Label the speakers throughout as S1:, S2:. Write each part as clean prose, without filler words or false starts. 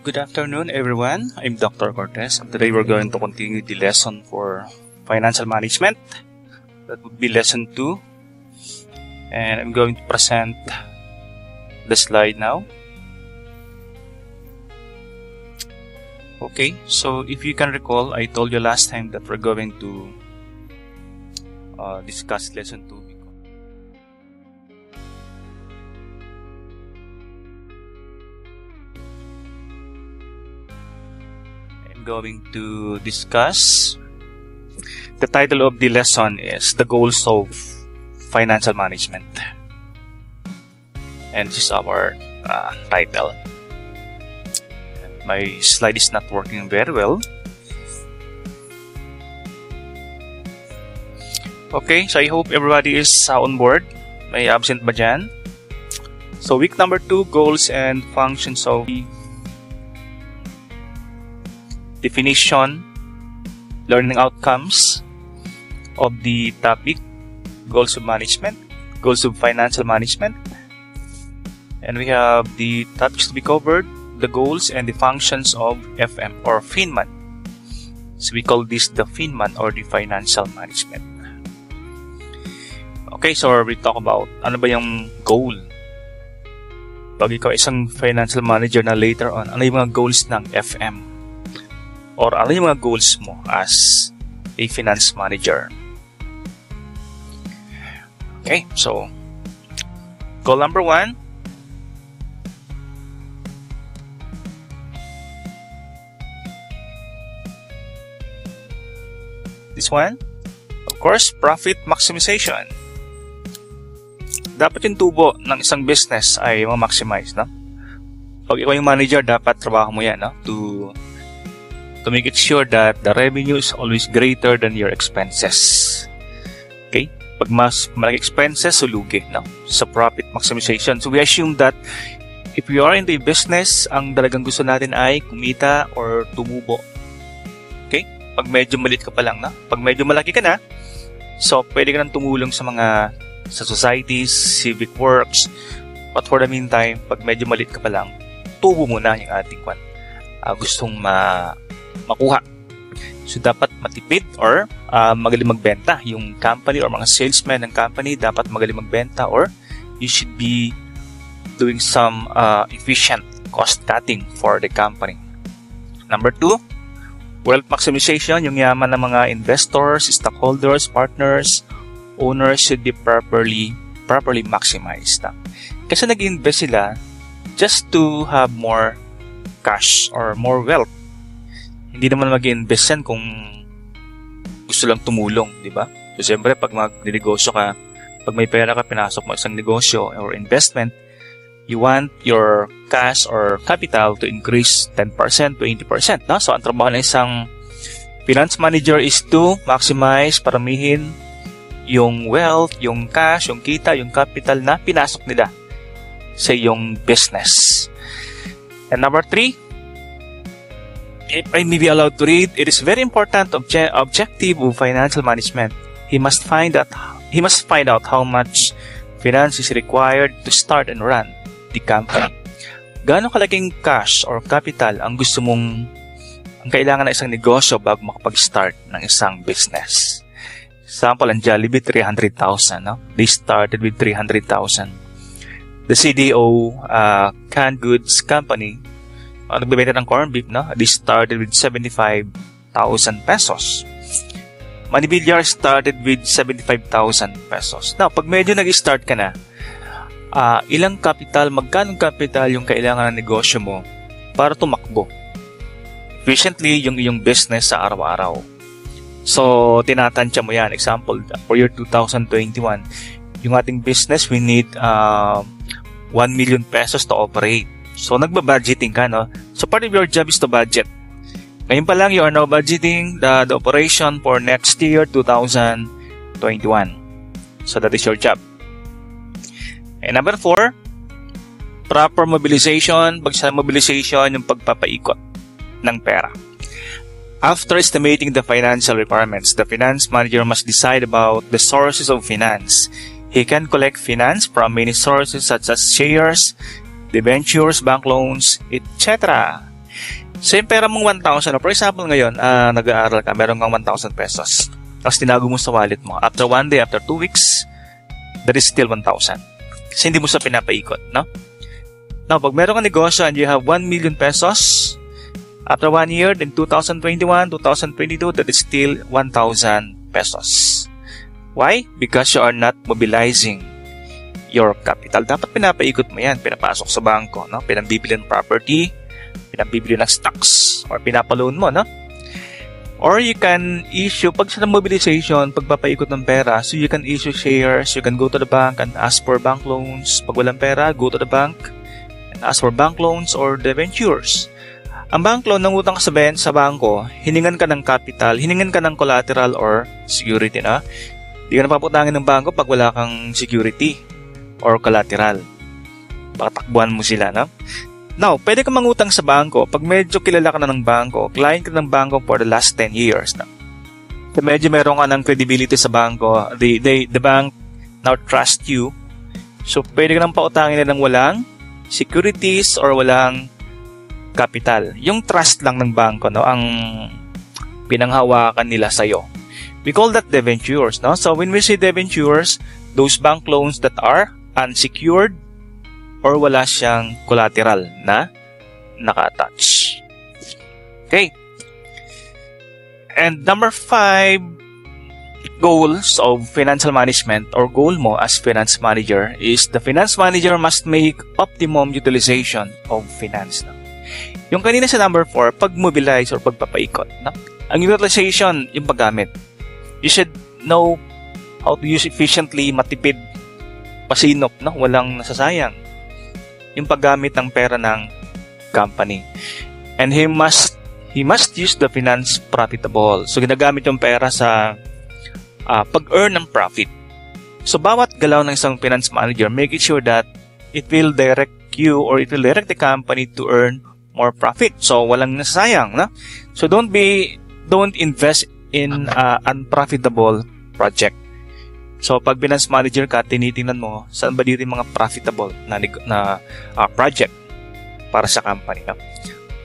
S1: Good afternoon, everyone. I'm Dr. Cortez, and today we're going to continue the lesson for financial management. That would be lesson 2. And I'm going to present the slide now. Okay, so if you can recall, I told you last time that we're going to discuss lesson 2. Going to discuss. The title of the lesson is The Goals of Financial Management, and this is our title. My slide is not working very well. Okay, so I hope everybody is on board. May absent ba dyan? So week number 2, goals and functions of definition, learning outcomes of the topic, goals of management, goals of financial management. And we have the topics to be covered, the goals and the functions of FM or FinMan. So we call this the FinMan or the financial management. Okay, so we talk about ano ba yung goal. Pag ikaw isang financial manager na later on, ano yung mga goals ng FM? Or ano yung mga goals mo as a finance manager? Okay, so goal number 1. This one, of course, profit maximization. Dapat yung tubo ng isang business ay ma-maximize, no? Pag ikaw yung manager, dapat trabaho mo yan, no? To make it sure that the revenue is always greater than your expenses. Okay? Pag mas malaki expenses, sulugi, no? Sa profit maximization. So we assume that if we are in the business, ang talagang gusto natin ay kumita or tumubo. Okay? Pag medyo maliit ka pa lang, no? Pag medyo malaki ka na, so pwede ka nang tumulong sa societies, civic works. But for the meantime, pag medyo maliit ka pa lang, tubo muna yung ating gustong makuha. So, dapat matipid or magaling magbenta. Yung company or mga salesmen ng company dapat magaling magbenta, or you should be doing some efficient cost cutting for the company. Number 2, wealth maximization. Yung yaman ng mga investors, stockholders, partners, owners should be properly maximized. Kasi nag-invest sila just to have more cash or more wealth. Hindi naman mag-invest yan kung gusto lang tumulong, di ba? So, siyempre, pag mag-negosyo ka, pag may pera ka, pinasok mo isang negosyo or investment, you want your cash or capital to increase 10% to 20%. No? So, ang trabaho ng isang finance manager is to maximize, paramihin yung wealth, yung cash, yung kita, yung capital na pinasok nila sa iyong business. And number 3, if I may be allowed to read, it is very important objective of financial management. He must find out how much finance is required to start and run the company. Gaano kalaking cash or capital ang kailangan ng isang negosyo bago makapag-start ng isang business? Example, ang Jollibee, 300,000. No? They started with 300,000. The CDO canned goods company, nagbebenta ng corned beef, no? They started with 75,000 pesos. Manibilyar started with 75,000 pesos. Now, pag medyo nag-start ka na, magkano capital yung kailangan ng negosyo mo para tumakbo efficiently yung iyong business sa araw-araw? So, tinatansya mo yan. Example, for year 2021, yung ating business, we need 1 million pesos to operate. So, nagbabudgeting ka, no? So, part of your job is to budget. Ngayon pa lang, you are now budgeting the operation for next year, 2021. So, that is your job. And number 4, proper mobilization. Pag sa mobilization, yung pagpapaikot ng pera. After estimating the financial requirements, the finance manager must decide about the sources of finance. He can collect finance from many sources such as shares, debentures, bank loans, etc. So yung pera mong 1,000, for example ngayon, nag-aaral ka, meron kang 1,000 pesos. Tapos tinago mo sa wallet mo. After 1 day, after 2 weeks, that is still 1,000. Kasi hindi mo siya pinapaikot, no? Now, pag meron kang negosyo and you have 1 million pesos, after 1 year, then 2021, 2022, that is still 1,000 pesos. Why? Because you are not mobilizing your capital. Dapat pinapaikot mo yan. Pinapasok sa bangko, no? Pinambibili ng property, pinambibili ng stocks, or pinapaloan mo, no? Or you can issue, pag sa mobilization, pagpapaikot ng pera, so you can issue shares, you can go to the bank and ask for bank loans. Pag walang pera, go to the bank and ask for bank loans or debentures. Ang bank loan, nangutang ka sa bangko, hiningan ka ng capital, hiningan ka ng collateral or security, na. Hindi ka napaputangin ng bangko pag wala kang security or collateral. Patakbuhan mo sila, no? Now, pwede kang mangutang sa bangko pag medyo kilala ka na ng bangko, client ka ng bangko for the last 10 years. Na. So, medyo meron ka ng credibility sa bangko. The bank now trust you. So, pwede ka nang pautangin nila ng walang securities or walang capital. Yung trust lang ng bangko, no, ang pinanghawakan nila sa'yo. We call that debentures, no? So, when we say debentures, those bank loans that are unsecured or wala siyang collateral na naka-attach. Okay. And number 5, goals of financial management or goal mo as finance manager is the finance manager must make optimum utilization of finance. No? Yung kanina sa number 4, pag-mobilize or pagpapaikot. No? Ang utilization, yung paggamit. You should know how to use efficiently, matipid, pasinop, no? Walang nasasayang. Yung paggamit ng pera ng company. And he must use the finance profitable. So, ginagamit yung pera sa pag-earn ng profit. So, bawat galaw ng isang finance manager, make it sure that it will direct you or it will direct the company to earn more profit. So, walang nasasayang, no? So, don't invest in unprofitable project. So, pag finance manager ka, tinitingnan mo, saan ba dito yung mga profitable na project para sa company. No?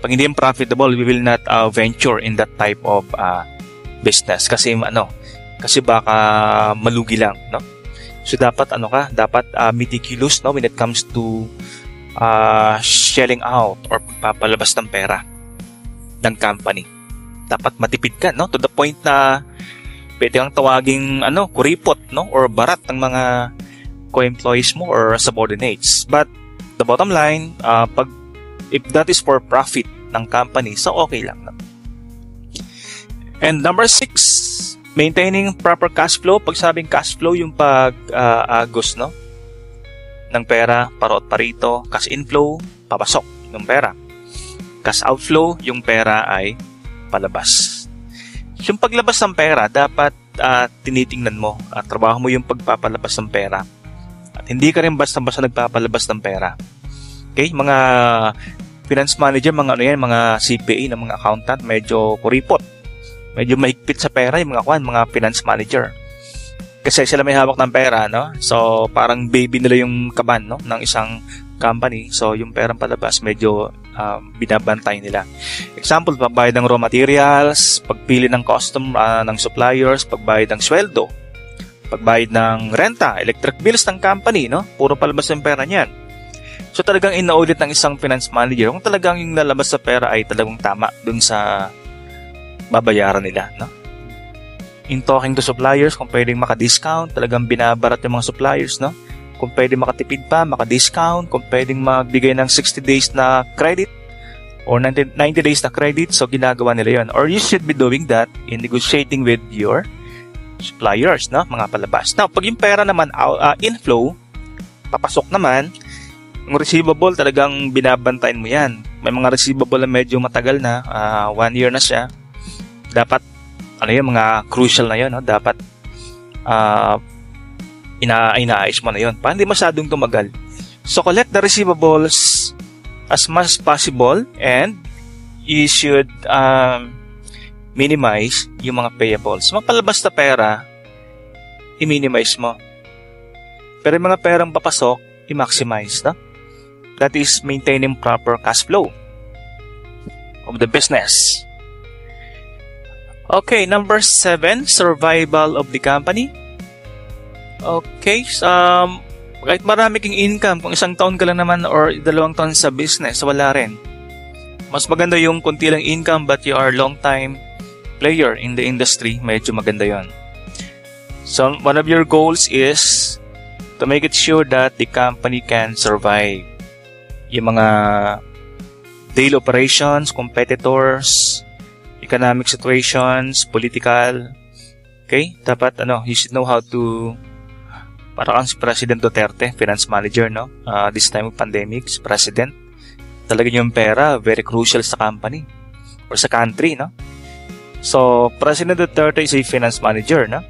S1: Pag hindi yung profitable, we will not venture in that type of business. Kasi baka malugi lang. No? So, dapat meticulous, no, when it comes to shelling out or pagpapalabas ng pera ng company. Dapat matipid ka, no? To the point na pwede kang tawaging kuripot, no, or barat ng mga co-employees mo or subordinates. But the bottom line, if that is for profit ng company, so okay lang. No? And number 6, maintaining proper cash flow. Pag sabing cash flow, yung pag-agos, no, ng pera, parot parito. Cash inflow, papasok yung pera. Cash outflow, yung pera ay palabas. Yung paglabas ng pera, dapat tinitingnan mo at trabaho mo yung pagpapalabas ng pera. At hindi ka rin basta-basta nagpapalabas ng pera. Okay? Mga finance manager, mga CPA, na mga accountant, medyo kuripot. Medyo mahigpit sa pera yung mga finance manager. Kasi sila may hawak ng pera, no? So, parang baby nila yung kaban, no, ng isang company. So, yung perang palabas, medyo binabantay nila. Example, pagbayad ng raw materials, pagpili ng ng suppliers, pagbayad ng sweldo, pagbayad ng renta, electric bills ng company, no? Puro palabas yung pera niyan. So, talagang ina-audit ng isang finance manager kung talagang yung lalabas sa pera ay talagang tama dun sa babayaran nila, no? In talking to suppliers, kung pwedeng maka-discount, talagang binabarat yung mga suppliers, no? Kung pwedeng makatipid pa, maka-discount, kung pwedeng magbigay ng 60 days na credit or 90 days na credit, so ginagawa nila yun. Or you should be doing that in negotiating with your suppliers, no? Mga palabas. Now, pag yung pera naman inflow, papasok naman, yung receivable, talagang binabantayan mo yan. May mga receivable na medyo matagal na, 1 year na siya. Dapat, mga crucial na yun, no? Dapat, inaayos mo na yun. Para hindi masyadong tumagal. So, collect the receivables as much as possible and you should minimize yung mga payables. Magpalabas na pera, i-minimize mo. Pero yung mga perang papasok, i-maximize. No? That is maintaining proper cash flow. of the business. Okay, number 7, survival of the company. Okay, kahit marami kang income, kung isang taon ka lang naman or 2 taon sa business, wala rin. Mas maganda yung kunti lang income but you are long time player in the industry, medyo maganda yon. So, one of your goals is to make it sure that the company can survive. Yung mga daily operations, competitors, economic situations, political. Okay? Dapat, you should know how to, parang si President Duterte, finance manager, no? This time of pandemic, si President, talaga yung pera, very crucial sa company or sa country, no? So, President Duterte is a finance manager, no?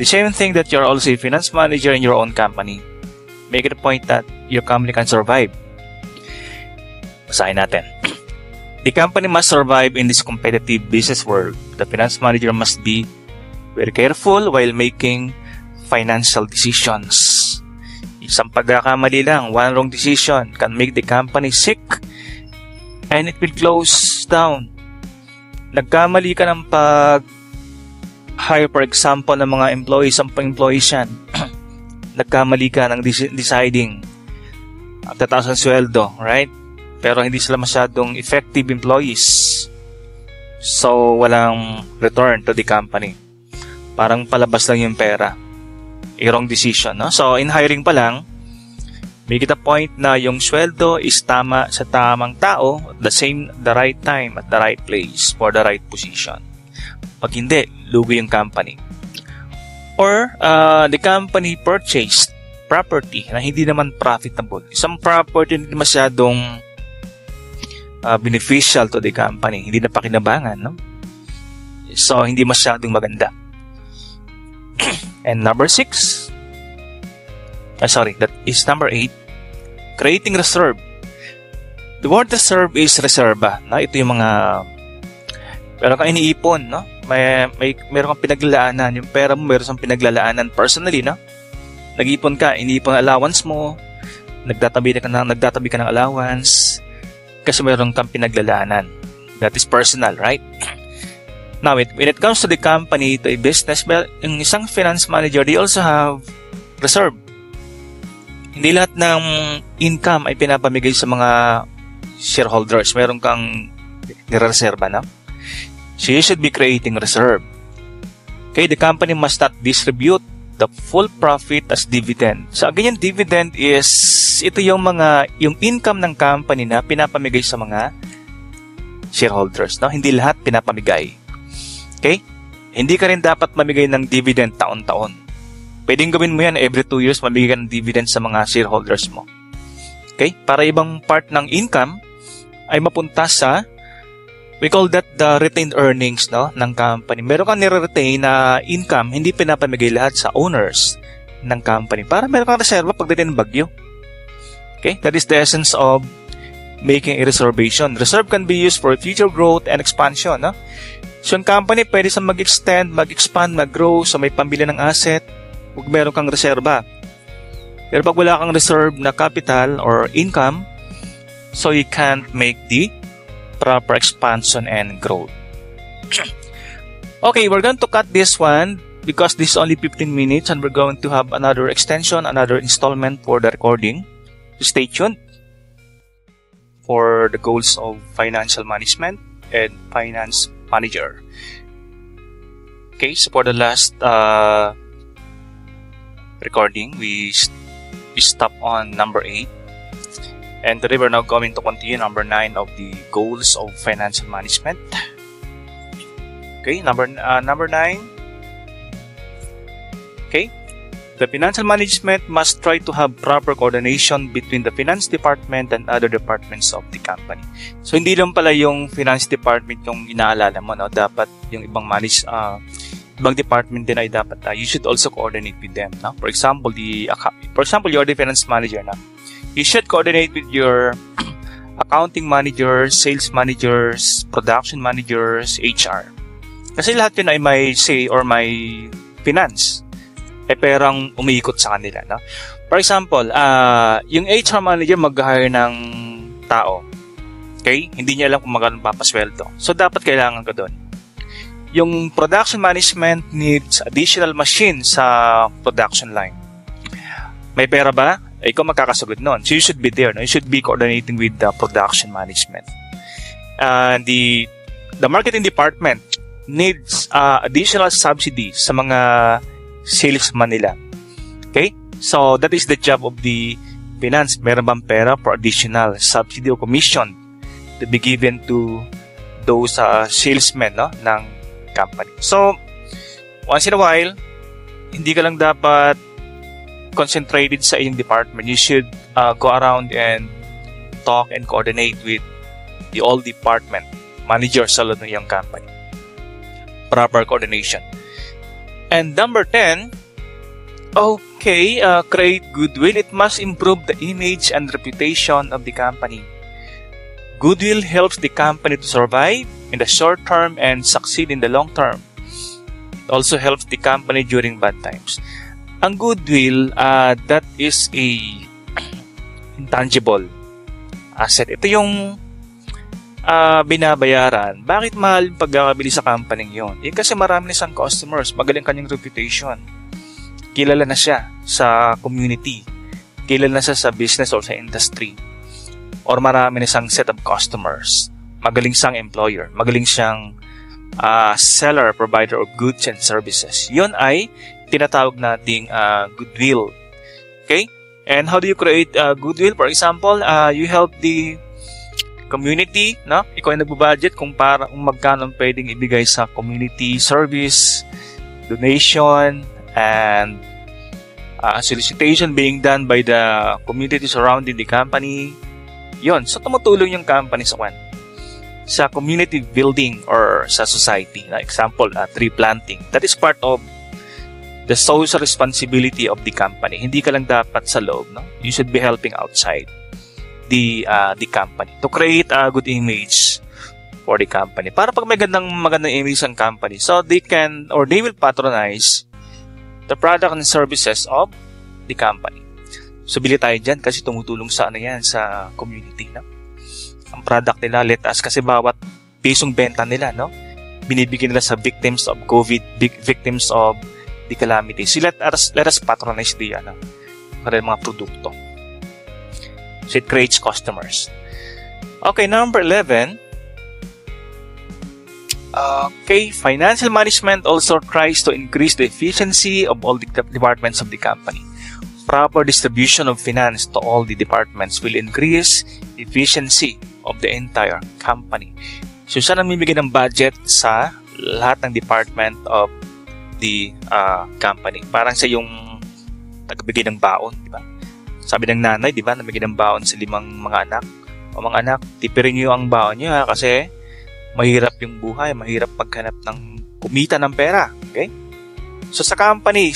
S1: The same thing that you're also a finance manager in your own company. Make it a point that your company can survive. Basahin natin. The company must survive in this competitive business world. The finance manager must be very careful while making financial decisions. Isang pagkakamali lang, one wrong decision can make the company sick and it will close down. Nagkamali ka ng hire, for example, ng mga employees, 10 employees yan. Nagkamali ka ng deciding at tataas ang sweldo, right? Pero hindi sila masyadong effective employees. So, walang return to the company. Parang palabas lang yung pera. A wrong decision, no? So, in hiring pa lang, make it a point na yung sweldo is tama sa tamang tao at the right time at the right place for the right position. Pag hindi, lugi yung company. Or, the company purchased property na hindi naman profitable. Isang property hindi masyadong beneficial to the company. Hindi na pakinabangan, no? So, hindi masyadong maganda. And number 6, that is number 8, creating reserve. The word reserve is reserva. No? Ito yung mga meron kang iniipon, no? Meron kang pinaglalaanan. Yung pera mo, meron kang pinaglalaanan personally, no? Nag-ipon ka, iniipon allowance mo, nagtatabi ka ng allowance, kasi meron kang pinaglalaanan. That is personal, right? Now, when it comes to the company, to a business, yung isang finance manager, they also have reserve. Hindi lahat ng income ay pinapamigay sa mga shareholders. Meron kang nireserba, no? So, you should be creating reserve. Okay, the company must not distribute the full profit as dividend. So, again, yung dividend is, ito yung income ng company na pinapamigay sa mga shareholders, no? Hindi lahat pinapamigay. Okay? Hindi ka rin dapat mamigay ng dividend taon-taon. Pwedeng gawin mo yan every 2 years, mamigay ka ng dividend sa mga shareholders mo. Okay? Para ibang part ng income ay mapunta sa, we call that the retained earnings, no, ng company. Meron kang nire-retain na income, hindi pinapamigay lahat sa owners ng company. Para meron kang reserva pagdating ng bagyo. Okay? That is the essence of making a reservation. Reserve can be used for future growth and expansion, no? So, yung company, pwede sa mag-extend, mag-expand, mag-grow, so may pambili ng asset, kung meron kang reserba. Pero pag wala kang reserve na capital or income, so you can't make the proper expansion and growth. Okay, we're going to cut this one because this is only 15 minutes and we're going to have another extension, another installment for the recording. So stay tuned for the goals of financial management and finance manager. Okay, so for the last recording, we stop on number 8, and today we're now going to continue number 9 of the goals of financial management. Okay, number 9. Okay, the financial management must try to have proper coordination between the finance department and other departments of the company. So, hindi lang pala yung finance department yung inaalala mo, no? Dapat yung ibang department din ay dapat, you should also coordinate with them, no? For example, you're the finance manager, no? You should coordinate with your accounting managers, sales managers, production managers, HR. Kasi lahat yun ay may say or may finance. Perang umiikot sa kanila, no? For example, yung HR manager mag-hire ng tao. Okay? Hindi niya alam kung magkano papasweldo. So, dapat kailangan ko doon. Yung production management needs additional machine sa production line. May pera ba? Ikaw magkakasagot nun. So, you should be there. No? You should be coordinating with the production management. The marketing department needs additional subsidy sa mga salesman nila. Okay? So, that is the job of the finance. Meron bang pera for additional subsidy or commission to be given to those salesmen, no, ng company. So, once in a while, hindi ka lang dapat concentrated sa iyong department. You should go around and talk and coordinate with the all department managers sa loob ng iyong company. Proper coordination. And number 10, create goodwill. It must improve the image and reputation of the company. Goodwill helps the company to survive in the short term and succeed in the long term. It also helps the company during bad times. Ang goodwill, that is a intangible asset. Ito yung binabayaran. Bakit mahal yung pagkakabili sa company yun? Kasi marami na siyang customers, magaling kanyang reputation. Kilala na siya sa community. Kilala na siya sa business or sa industry. Or marami na siyang set of customers. Magaling siyang employer. Magaling siyang seller, provider of goods and services. Yun ay tinatawag nating goodwill. Okay? And how do you create goodwill? For example, you help the community, no? Ikaw ay nagbabudget kung magkano pwedeng ibigay sa community service, donation, and solicitation being done by the community surrounding the company. Yon, so tumutulong yung company sa community building or sa society. Example, tree planting. That is part of the social responsibility of the company. Hindi ka lang dapat sa loob, no? You should be helping outside the company to create a good image for the company. Para pag may magandang image ng company, so they will patronize the product and services of the company. So, bili tayo dyan kasi tumutulong sa sa community, no? Ang product nila, let us, kasi bawat pisong benta nila, no? Binibigyan nila sa victims of COVID, victims of the calamity. So, let us patronize the mga produkto. So, it creates customers. Okay, number 11. Financial management also tries to increase the efficiency of all the departments of the company. Proper distribution of finance to all the departments will increase efficiency of the entire company. So, siya namimigay ng budget sa lahat ng department of the company. Parang sa yung tagbigay ng baon, di ba? Sabi ng nanay, di ba, namigay ng baon sa 5 mga anak. O mga anak, tipirin niyo ang baon niyo kasi mahirap yung buhay, mahirap maghanap ng kumita ng pera. Okay? So sa company,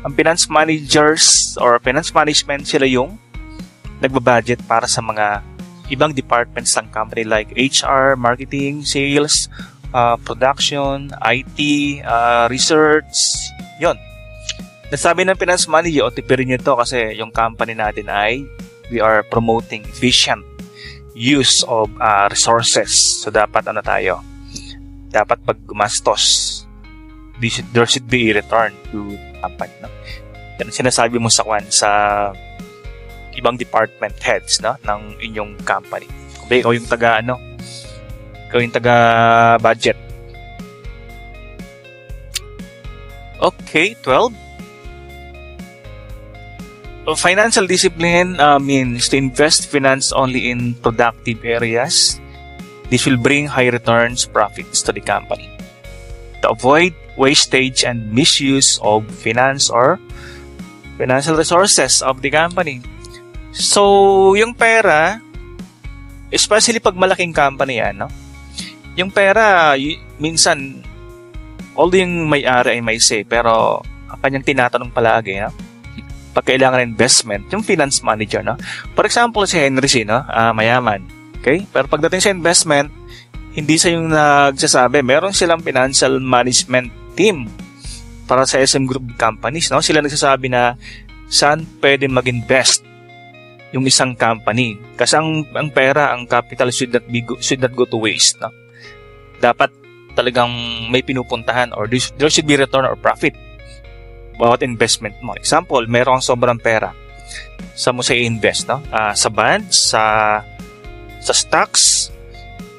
S1: ang finance managers or finance management, sila yung nagbabudget para sa mga ibang departments ng company like HR, marketing, sales, production, IT, research, yon. Nasabi ng finance manager, tipirin nyo to kasi yung company natin ay we are promoting efficient use of resources. So, dapat dapat pag gumastos, there should be a return to the company. No? Yan sinasabi mo sa ibang department heads, no, ng inyong company. Kung ikaw yung taga-budget. Okay, 12. Financial discipline means to invest finance only in productive areas. This will bring high returns, profits to the company. To avoid wastage and misuse of finance or financial resources of the company. So, yung pera, especially pag malaking company yan, no? Yung pera, minsan, although yung may-ari ay may say, pero ang kanyang tinatanong palagi, no? Pag kailangan ng investment, yung finance manager, no? For example, si Henry C, no? Mayaman. Okay? Pero pagdating sa investment, hindi siya yung nagsasabi. Meron silang financial management team para sa SM Group companies, no? Sila nagsasabi na saan pwede mag-invest yung isang company. Kasi ang pera, ang capital should not go to waste. No? Dapat talagang may pinupuntahan or there should be return or profit bawat investment mo. Example, meron kang sobrang pera. Saan mo sa i-invest? No? Sa bonds, sa stocks,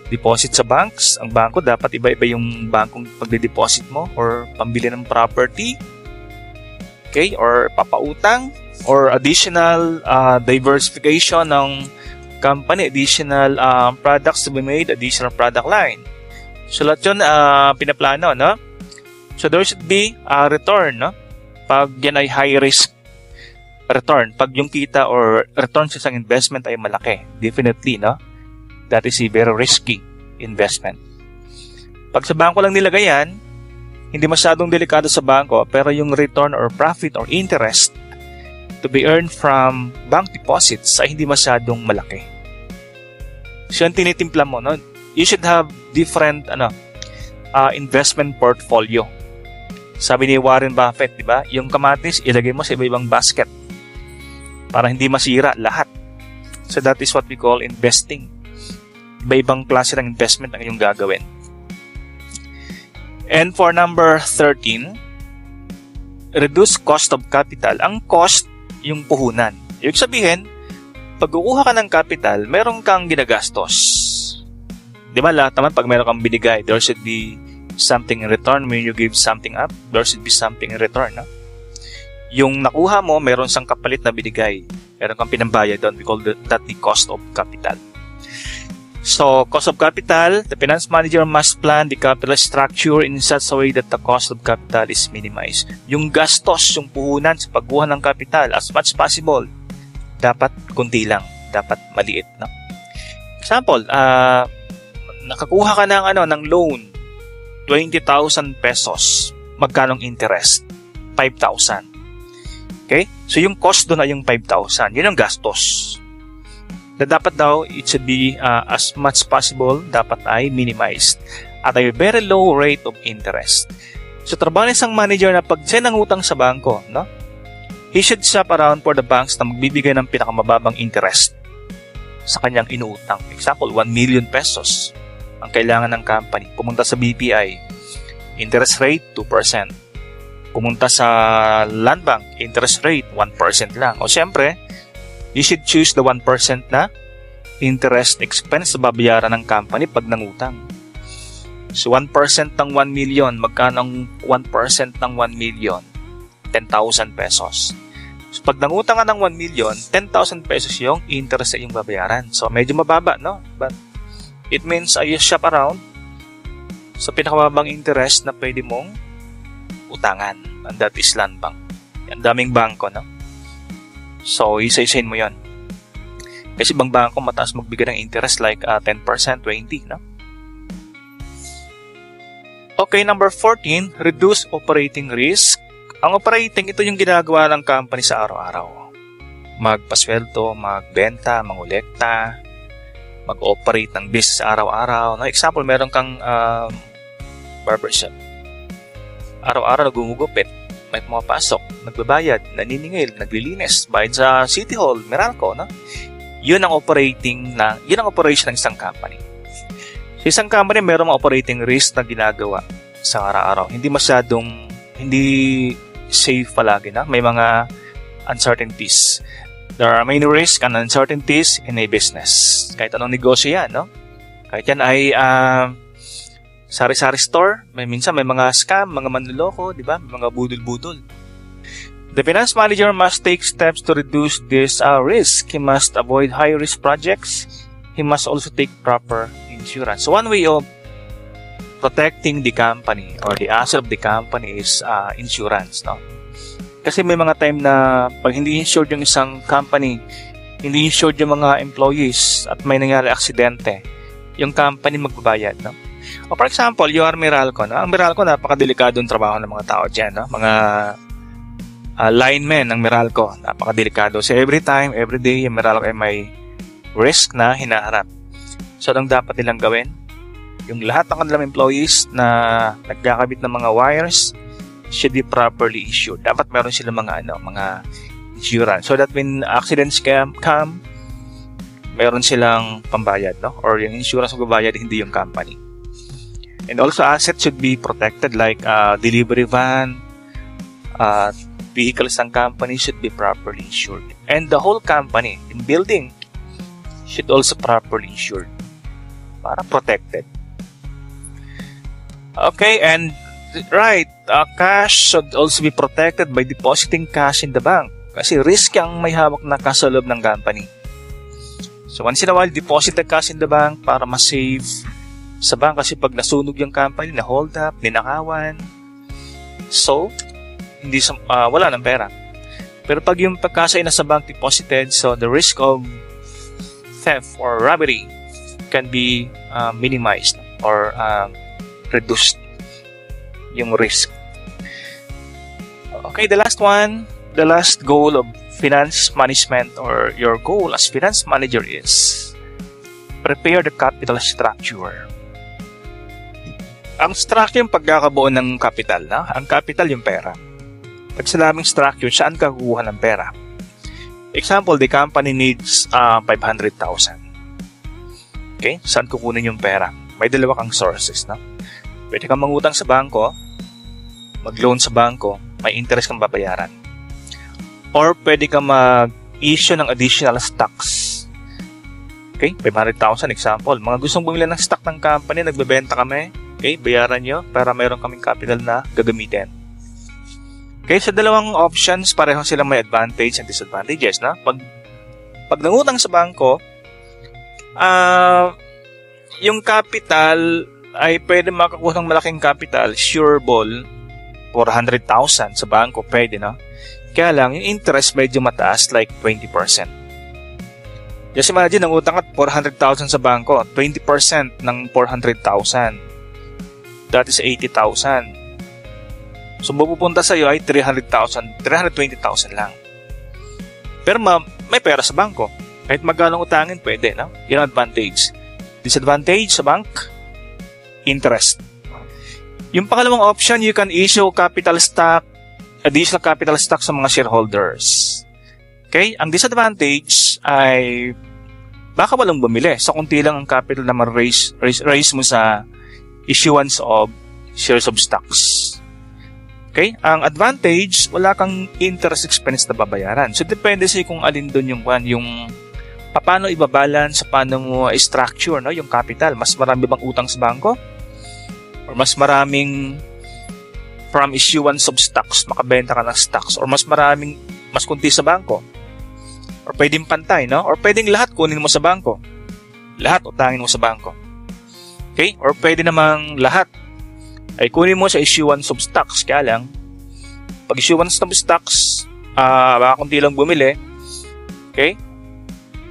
S1: deposit sa banks. Ang bangko, dapat iba-iba yung bankong pagde-deposit mo or pambili ng property. Okay? Or papautang or additional diversification ng company, additional products to be made, additional product line. So, lahat yun pinaplano, no? So, there should be a return, no? Pag yan ay high risk return, pag yung kita or return sa isang investment ay malaki, definitely, no? That is a very risky investment. Pag sa bangko lang nilagay yan, hindi masyadong delikado sa bangko, pero yung return or profit or interest to be earned from bank deposits ay hindi masyadong malaki. So, yung tinitimpla mo, no? You should have different investment portfolio. Sabi ni Warren Buffett, di ba? Yung kamatis, ilagay mo sa iba-ibang basket para hindi masira lahat. So, that is what we call investing. Iba-ibang klase ng investment ang iyong gagawin. And for number 13, reduce cost of capital. Ang cost, yung puhunan. Ibig sabihin, pag kukuha ka ng capital, meron kang ginagastos. Di ba lahat naman pag meron kang binigay, there should be something in return. When you give something up, there should be something in return. No? Yung nakuha mo, meron sang kapalit na binigay. Meron kang pinambayad doon. We call that the cost of capital. So, cost of capital, the finance manager must plan the capital structure in such a way that the cost of capital is minimized. Yung gastos, yung puhunan sa pagkuha ng capital, as much as possible, dapat kunti lang, dapat maliit. No? Example, nakakuha ka ng loan, 20,000 pesos. Magkanong interest? 5,000. Okay? So, yung cost doon ay yung 5,000. Yun ang gastos. Na dapat daw, it should be as much possible, dapat ay minimized at a very low rate of interest. So, trabaho ng isang manager na pag siya nangutang sa bangko, no? He should shop around for the banks na magbibigay ng pinakamababang interest sa kanyang inuutang. Example, 1 million pesos ang kailangan ng company. Pumunta sa BPI, interest rate 2%. Pumunta sa Land Bank, interest rate 1% lang. O siyempre, you should choose the 1% na interest expense na babayaran ng company pag nangutang. So, 1% ng 1 million, magkano ang 1% ng 1 million? 10,000 pesos. So, pag nangutang ka ng 1 million, 10,000 pesos yung interest na yung babayaran. So, medyo mababa, no? But, it means you shop around sa pinakamababang interest na pwede mong utangan. And that is Land Bank. Ang daming bangko, no? So, isa-isahin mo yon. Kasi ibang bangko mataas magbigay ng interest like 10%, 20%, no? Okay, number 14, reduce operating risk. Ang operating, ito yung ginagawa ng company sa araw-araw. Magpasweldo, magbenta, mangolekta, mag-operate ng business sa araw-araw. No? Example, meron kang barbershop. Araw-araw nagugupit. May pumapasok, nagbabayad, naniningil, naglilinis, bayad sa City Hall, Meralco, no? Yun ang operation ng isang company. Sa isang company, mayroong operating risk na ginagawa sa araw-araw. Hindi safe palagi, na? May mga uncertainties. There are many risks and uncertainties in a business. Kahit anong negosyo yan, no? Kahit yan ay sari-sari store, minsan may mga scam, mga manloloko, di ba? Mga budol-budol. The finance manager must take steps to reduce this risk. He must avoid high-risk projects. He must also take proper insurance. So one way of protecting the company or the asset of the company is insurance, no? Kasi may mga time na pag hindi insured yung isang company, hindi insured yung mga employees at may nangyari aksidente, yung company magbabayad, no? O for example, you are Meralco, no? Ang Meralco, napakadelikadong trabaho ng mga tao dyan, no? Mga linemen ng Meralco, napakadelikado. So every time, every day, yung Meralco ay may risk na hinaharap. So anong dapat nilang gawin? Yung lahat ng kanilang employees na nagkakabit ng mga wires should be properly issued. Dapat meron sila mga insurance. So that when accidents come, mayroon silang pambayad, no? Or yung insurance magbabayad, hindi yung company. And also, assets should be protected like delivery van, vehicles ng company should be properly insured. And the whole company, in building, should also properly insured para protected. Okay, and right, cash should also be protected by depositing cash in the bank. Kasi risk ang may hawak na cash sa loob ng company. So once in a while, deposit the cash in the bank para ma-save sa bank. Kasi pag nasunog yung company, na-hold up, ninakawan. So, wala ng pera. Pero pag yung pagkasa ay nasa bank deposited, so the risk of theft or robbery can be minimized or reduced yung risk. Okay, the last goal of finance management or your goal as finance manager is prepare the capital structure. Ang structure yung pagkakabuo ng capital, na? Ang capital yung pera. Pag sinabing structure, saan ka kukuha ng pera? Example, the company needs 500,000. Okay, saan kukunin yung pera? May dalawa kang sources, na? Pwede kang mangutang sa bangko, mag-loan sa bangko, may interest kang babayaran. Or pwede kang mag-issue ng additional stocks. Okay, 500,000 example. Mga gustong bumili ng stock ng company, nagbebenta kami. Okay, bayaran nyo para mayroon kaming capital na gagamitin. Okay, sa dalawang options, pareho silang may advantage and disadvantages, na? Pag nangutang sa bangko, yung capital ay pwede makakuha ng malaking capital, sureball, 400,000 sa bangko, pwede, no? Kaya lang, yung interest medyo mataas, like 20%. Just imagine, nangutang ka 400,000 sa bangko, 20% ng 400,000. That is 80,000. So, mapupunta sa'yo ay 300,000, 320,000 lang. Pero may pera sa bangko. Kahit magkano utangin, pwede, no? Yun ang advantage. Disadvantage sa bank, interest. Yung pangalawang option, you can issue additional capital stock sa mga shareholders. Okay? Ang disadvantage ay baka walang bumili. So, kunti lang ang capital na raise mo sa issuance of shares of stocks. Okay? Ang advantage, wala kang interest expense na babayaran. So, depende sa kung alin doon yung paano ibabalance, paano mo i-structure, no, yung capital. Mas marami bang utang sa bangko? Or mas maraming from issuance of stocks, makabenta ka ng stocks, or mas kunti sa bangko, or pwedeng pantay, no? Or pwedeng lahat kunin mo sa bangko, lahat utangin mo sa bangko. Okay? Or pwede namang lahat ay kunin mo sa issuance of stocks. Kaya lang, pag issuance of stocks, baka kunti lang bumili, okay?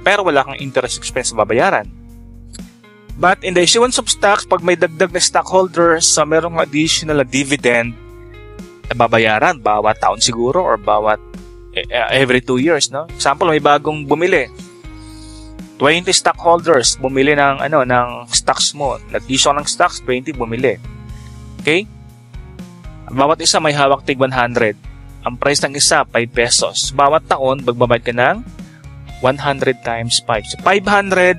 S1: Pero wala kang interest expense na babayaran. But in the issuance of stocks, pag may dagdag na stockholders, merong additional dividend na babayaran bawat taon siguro or bawat every 2 years, no? Example, may bagong bumili. 20 stockholders bumili ng stocks mo. Nag-issue ng stocks, 20 bumili. Okay? Bawat isa may hawak tig 100. Ang price ng isa 5 pesos. Bawat taon magbabayad ka ng 100 times 5. So 500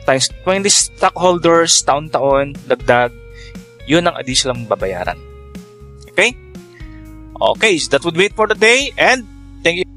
S1: times 20 stockholders taon-taon dagdag, yun ang additional mong babayaran. Okay? Okay, so that would be it for today, and thank you.